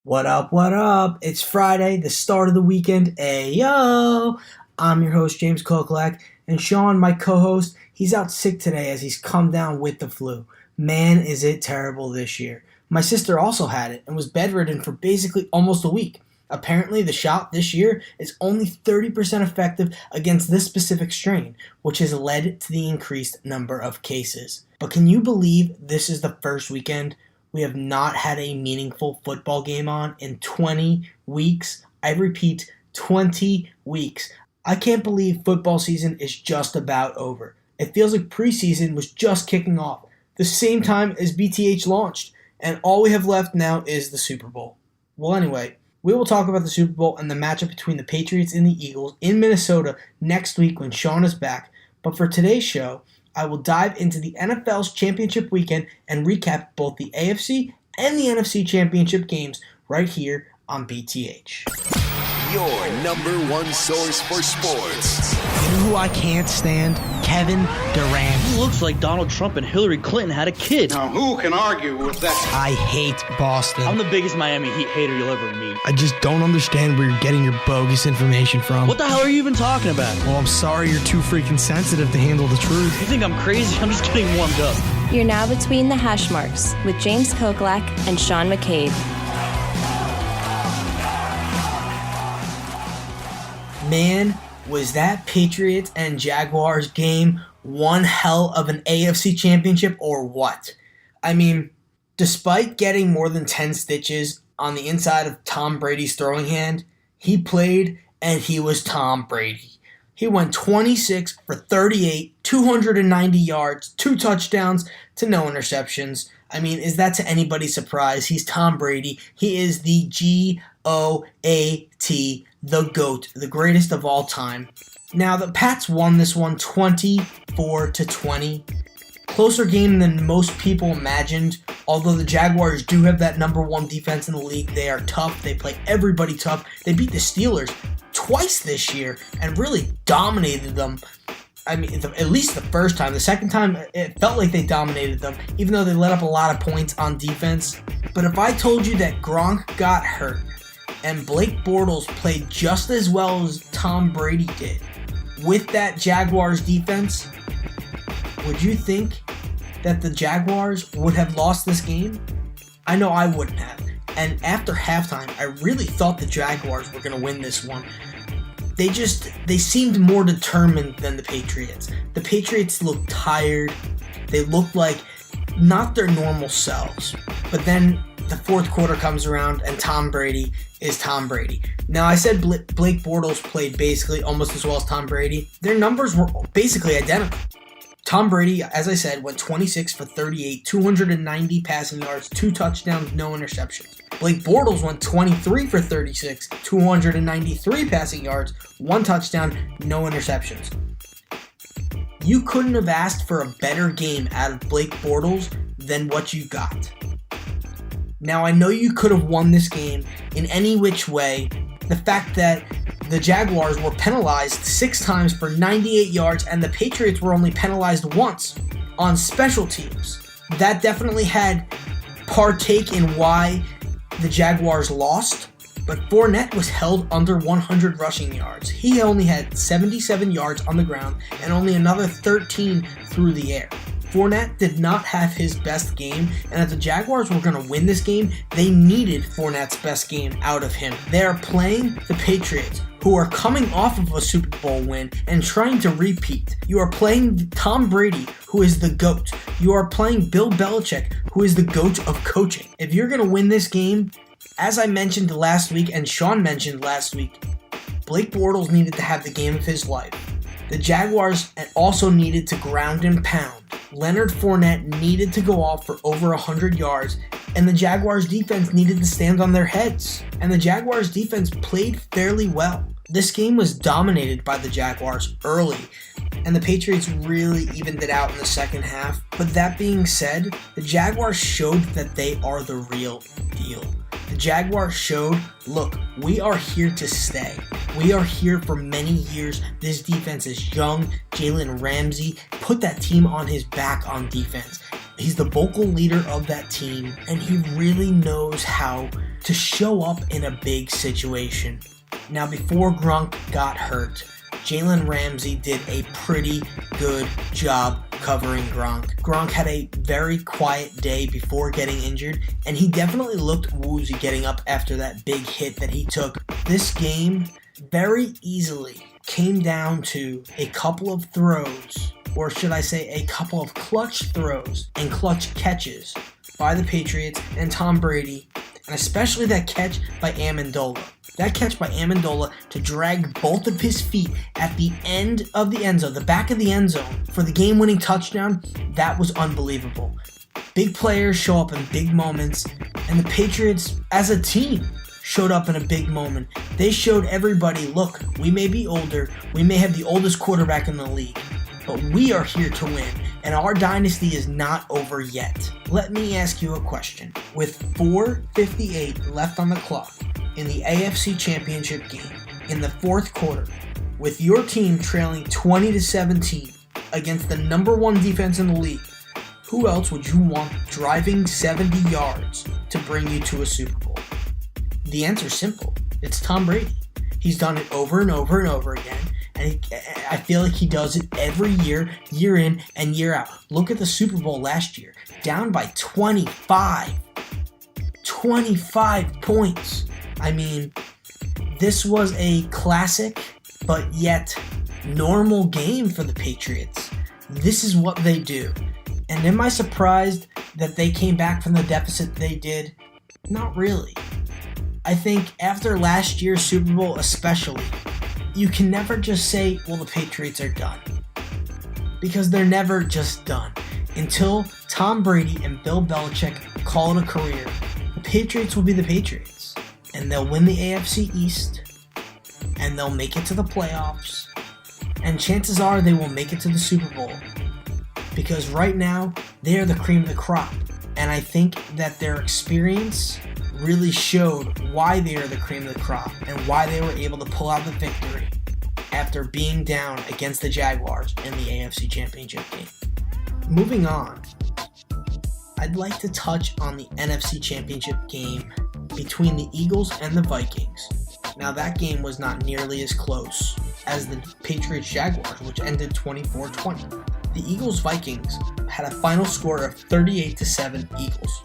What up, what up? It's Friday, the start of the weekend. Ayo! I'm your host, James Koklak, and Sean, my co-host, he's out sick today as he's come down with the flu. Man, is it terrible this year. My sister also had it and was bedridden for basically almost a week. Apparently, the shot this year is only 30% effective against this specific strain, which has led to the increased number of cases. But can you believe this is the first weekend we have not had a meaningful football game on in 20 weeks? I repeat, 20 weeks. I can't believe football season is just about over. It feels like preseason was just kicking off, the same time as BTH launched, and all we have left now is the Super Bowl. Well, anyway, we will talk about the Super Bowl and the matchup between the Patriots and the Eagles in Minnesota next week when Sean is back. But for today's show, I will dive into the NFL's championship weekend and recap both the AFC and the NFC championship games right here on BTH. Your number one source for sports. You know who I can't stand? Kevin Durant. He looks like Donald Trump and Hillary Clinton had a kid. Now, who can argue with that? I hate Boston. I'm the biggest Miami Heat hater you'll ever meet. I just don't understand where you're getting your bogus information from. What the hell are you even talking about? Well, I'm sorry you're too freaking sensitive to handle the truth. You think I'm crazy? I'm just getting warmed up. You're now between the hash marks with James Koklak and Sean McCabe. Man, was that Patriots and Jaguars game one hell of an AFC championship or what? I mean, despite getting more than 10 stitches on the inside of Tom Brady's throwing hand, he played and he was Tom Brady. He went 26 for 38, 290 yards, 2 touchdowns to no interceptions. I mean, is that to anybody's surprise? He's Tom Brady. He is the GOAT, the GOAT, the greatest of all time. Now, the Pats won this one 24-20. Closer game than most people imagined. Although the Jaguars do have that number one defense in the league, they are tough. They play everybody tough. They beat the Steelers twice this year and really dominated them. I mean, at least the first time. The second time, it felt like they dominated them, even though they let up a lot of points on defense. But if I told you that Gronk got hurt and Blake Bortles played just as well as Tom Brady did with that Jaguars defense, would you think that the Jaguars would have lost this game? I know I wouldn't have. And after halftime, I really thought the Jaguars were going to win this one. They seemed more determined than the Patriots. The Patriots looked tired. They looked like not their normal selves. But then the fourth quarter comes around and Tom Brady is Tom Brady. Now, I said Blake Bortles played basically almost as well as Tom Brady. Their numbers were basically identical. Tom Brady, as I said, went 26 for 38, 290 passing yards, 2 touchdowns, no interceptions. Blake Bortles went 23 for 36, 293 passing yards, 1 touchdown, no interceptions. You couldn't have asked for a better game out of Blake Bortles than what you got. Now, I know you could have won this game in any which way. The fact that the Jaguars were penalized 6 times for 98 yards and the Patriots were only penalized once on special teams. That definitely had partake in why the Jaguars lost, but Fournette was held under 100 rushing yards. He only had 77 yards on the ground and only another 13 through the air. Fournette did not have his best game, and if the Jaguars were going to win this game, they needed Fournette's best game out of him. They are playing the Patriots, who are coming off of a Super Bowl win and trying to repeat. You are playing Tom Brady, who is the GOAT. You are playing Bill Belichick, who is the GOAT of coaching. If you're going to win this game, as I mentioned last week and Sean mentioned last week, Blake Bortles needed to have the game of his life. The Jaguars also needed to ground and pound. Leonard Fournette needed to go off for over 100 yards, and the Jaguars defense needed to stand on their heads. And the Jaguars defense played fairly well. This game was dominated by the Jaguars early, and the Patriots really evened it out in the second half. But that being said, the Jaguars showed that they are the real deal. The Jaguars showed, look, we are here to stay. We are here for many years. This defense is young. Jalen Ramsey put that team on his back on defense. He's the vocal leader of that team, and he really knows how to show up in a big situation. Now, before Gronk got hurt, Jalen Ramsey did a pretty good job covering Gronk. Gronk had a very quiet day before getting injured, and he definitely looked woozy getting up after that big hit that he took. This game very easily came down to a couple of throws, or should I say a couple of clutch throws and clutch catches by the Patriots and Tom Brady, and especially that catch by Amendola. That catch by Amendola to drag both of his feet at the end of the end zone, the back of the end zone, for the game-winning touchdown, that was unbelievable. Big players show up in big moments, and the Patriots, as a team, showed up in a big moment. They showed everybody, look, we may be older, we may have the oldest quarterback in the league, but we are here to win, and our dynasty is not over yet. Let me ask you a question. With 4:58 left on the clock, in the AFC Championship game, in the fourth quarter, with your team trailing 20-17 against the number one defense in the league, who else would you want driving 70 yards to bring you to a Super Bowl? The answer's simple. It's Tom Brady. He's done it over and over and over again, and I feel like he does it every year, year in and year out. Look at the Super Bowl last year, down by 25 points. I mean, this was a classic, but yet normal game for the Patriots. This is what they do. And am I surprised that they came back from the deficit they did? Not really. I think after last year's Super Bowl especially, you can never just say, well, the Patriots are done. Because they're never just done. Until Tom Brady and Bill Belichick call it a career, the Patriots will be the Patriots. And they'll win the AFC East, and they'll make it to the playoffs, and chances are they will make it to the Super Bowl, because right now, they are the cream of the crop, and I think that their experience really showed why they are the cream of the crop, and why they were able to pull out the victory after being down against the Jaguars in the AFC Championship game. Moving on, I'd like to touch on the NFC Championship game between the Eagles and the Vikings. Now, that game was not nearly as close as the Patriots-Jaguars, which ended 24-20. The Eagles-Vikings had a final score of 38-7 Eagles.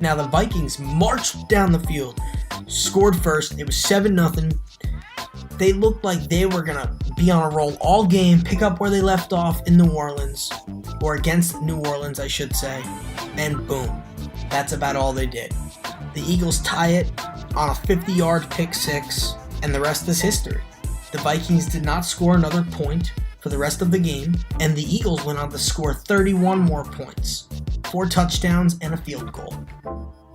Now, the Vikings marched down the field, scored first. It was 7-0. They looked like they were going to be on a roll all game, pick up where they left off in New Orleans, or against New Orleans, I should say, and boom. That's about all they did. The Eagles tie it on a 50-yard pick six, and the rest is history. The Vikings did not score another point for the rest of the game, and the Eagles went on to score 31 more points, 4 touchdowns, and a field goal.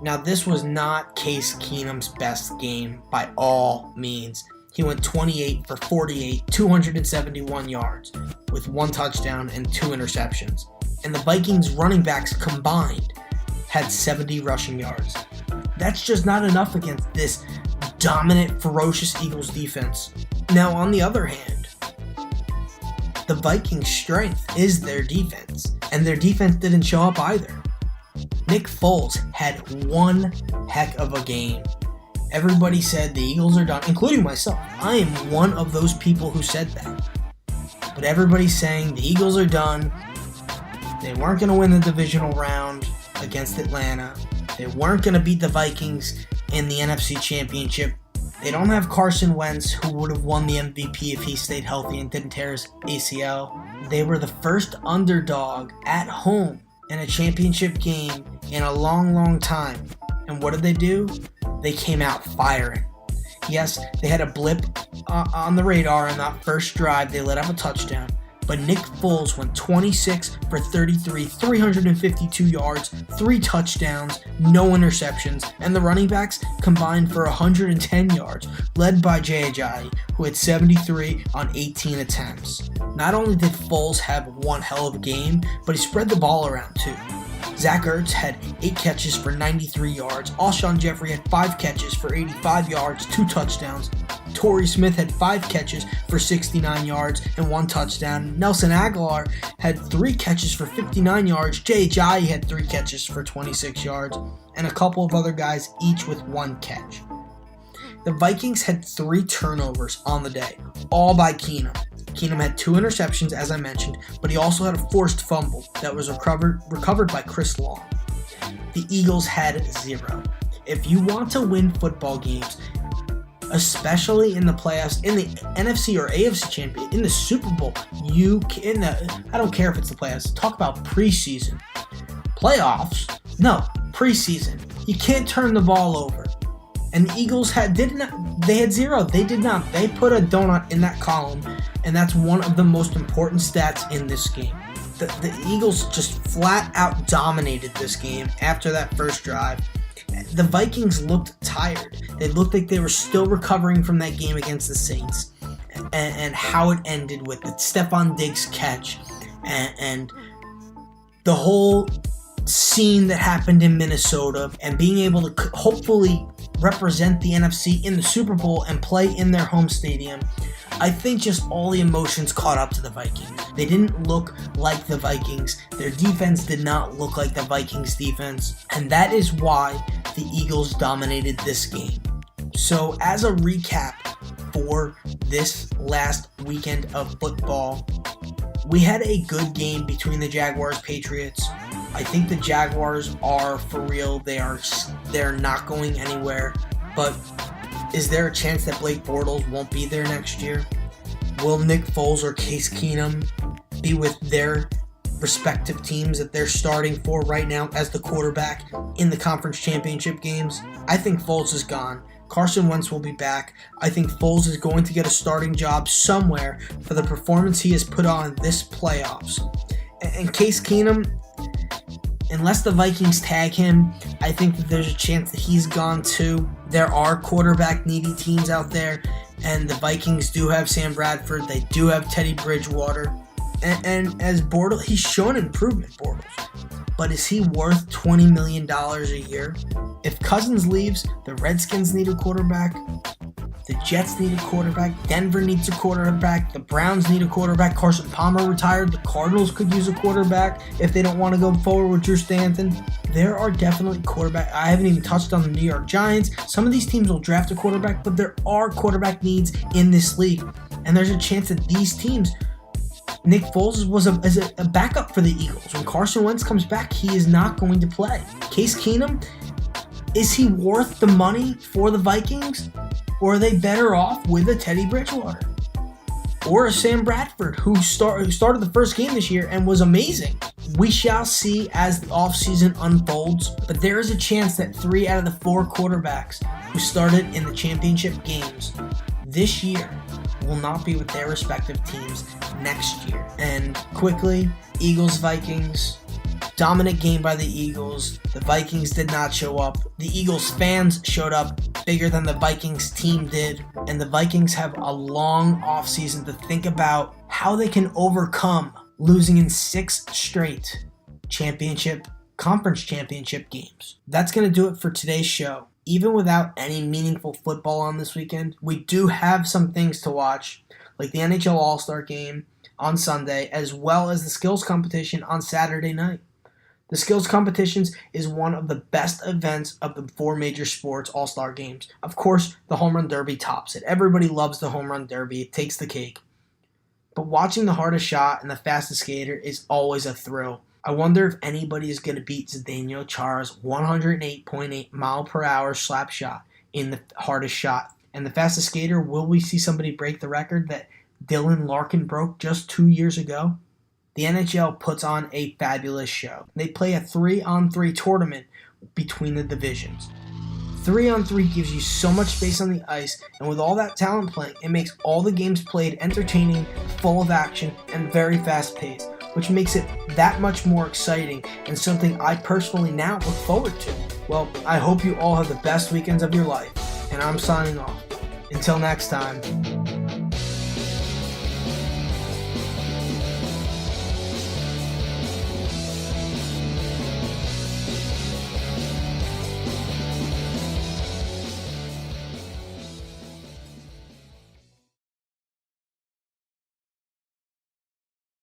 Now, this was not Case Keenum's best game by all means. He went 28 for 48, 271 yards, with 1 touchdown and 2 interceptions. And the Vikings running backs combined had 70 rushing yards. That's just not enough against this dominant, ferocious Eagles defense. Now, on the other hand, the Vikings' strength is their defense, and their defense didn't show up either. Nick Foles had one heck of a game. Everybody said the Eagles are done, including myself. I am one of those people who said that. But everybody's saying the Eagles are done. They weren't going to win the divisional round against Atlanta. They weren't going to beat the Vikings in the NFC Championship. They don't have Carson Wentz, who would have won the MVP if he stayed healthy and didn't tear his ACL. They were the first underdog at home in a championship game in a long, long time. And what did they do? They came out firing. Yes, they had a blip on the radar on that first drive. They let up a touchdown. But Nick Foles went 26 for 33, 352 yards, 3 touchdowns, no interceptions, and the running backs combined for 110 yards, led by Jay Ajayi, who had 73 on 18 attempts. Not only did Foles have one hell of a game, but he spread the ball around too. Zach Ertz had 8 catches for 93 yards. Alshon Jeffrey had 5 catches for 85 yards, 2 touchdowns. Torrey Smith had 5 catches for 69 yards and 1 touchdown. Nelson Aguilar had 3 catches for 59 yards. Jay Ajayi had 3 catches for 26 yards, and a couple of other guys each with 1 catch. The Vikings had 3 turnovers on the day, all by Keenum. Keenum had 2 interceptions, as I mentioned, but he also had a forced fumble that was recovered by Chris Long. The Eagles had 0. If you want to win football games, especially in the playoffs, in the NFC or AFC champion, in the Super Bowl, I don't care if it's the playoffs, talk about preseason. Playoffs? No, preseason. You can't turn the ball over. And the Eagles had 0. They did not. They put a donut in that column, and that's one of the most important stats in this game. The Eagles just flat out dominated this game after that first drive. The Vikings looked tired. They looked like they were still recovering from that game against the Saints, and how it ended with the Stephon Diggs catch and the whole scene that happened in Minnesota, and being able to hopefully represent the NFC in the Super Bowl and play in their home stadium. I think just all the emotions caught up to the Vikings. They didn't look like the Vikings. Their defense did not look like the Vikings defense. And that is why the Eagles dominated this game. So as a recap for this last weekend of football, we had a good game between the Jaguars-Patriots. I think the Jaguars are for real. They're not going anywhere. But is there a chance that Blake Bortles won't be there next year? Will Nick Foles or Case Keenum be with their respective teams that they're starting for right now as the quarterback in the conference championship games? I think Foles is gone. Carson Wentz will be back. I think Foles is going to get a starting job somewhere for the performance he has put on this playoffs. And Case Keenum, unless the Vikings tag him, I think that there's a chance that he's gone too. There are quarterback-needy teams out there, and the Vikings do have Sam Bradford. They do have Teddy Bridgewater. And as Bortles, he's shown improvement, Bortles. But is he worth $20 million a year? If Cousins leaves, the Redskins need a quarterback. The Jets need a quarterback. Denver needs a quarterback. The Browns need a quarterback. Carson Palmer retired. The Cardinals could use a quarterback if they don't want to go forward with Drew Stanton. There are definitely quarterbacks. I haven't even touched on the New York Giants. Some of these teams will draft a quarterback, but there are quarterback needs in this league. And there's a chance that these teams, Nick Foles was a backup for the Eagles. When Carson Wentz comes back, he is not going to play. Case Keenum, is he worth the money for the Vikings? Or are they better off with a Teddy Bridgewater? Or a Sam Bradford, who started the first game this year and was amazing? We shall see as the offseason unfolds, but there is a chance that 3 out of the 4 quarterbacks who started in the championship games this year will not be with their respective teams next year. And quickly, Eagles-Vikings, dominant game by the Eagles. The Vikings did not show up. The Eagles fans showed up bigger than the Vikings team did. And the Vikings have a long offseason to think about how they can overcome losing in 6 straight conference championship games. That's going to do it for today's show. Even without any meaningful football on this weekend, we do have some things to watch, like the NHL All-Star Game on Sunday, as well as the skills competition on Saturday night. The skills competitions is one of the best events of the 4 major sports All-Star Games. Of course, the Home Run Derby tops it. Everybody loves the Home Run Derby. It takes the cake. But watching the hardest shot and the fastest skater is always a thrill. I wonder if anybody is going to beat Zdeno Chara's 108.8 mile per hour slap shot in the hardest shot. And the fastest skater, will we see somebody break the record that Dylan Larkin broke just 2 years ago? The NHL puts on a fabulous show. They play a 3-on-3 tournament between the divisions. 3-on-3 gives you so much space on the ice, and with all that talent playing, it makes all the games played entertaining, full of action, and very fast-paced, which makes it that much more exciting and something I personally now look forward to. Well, I hope you all have the best weekends of your life, and I'm signing off. Until next time.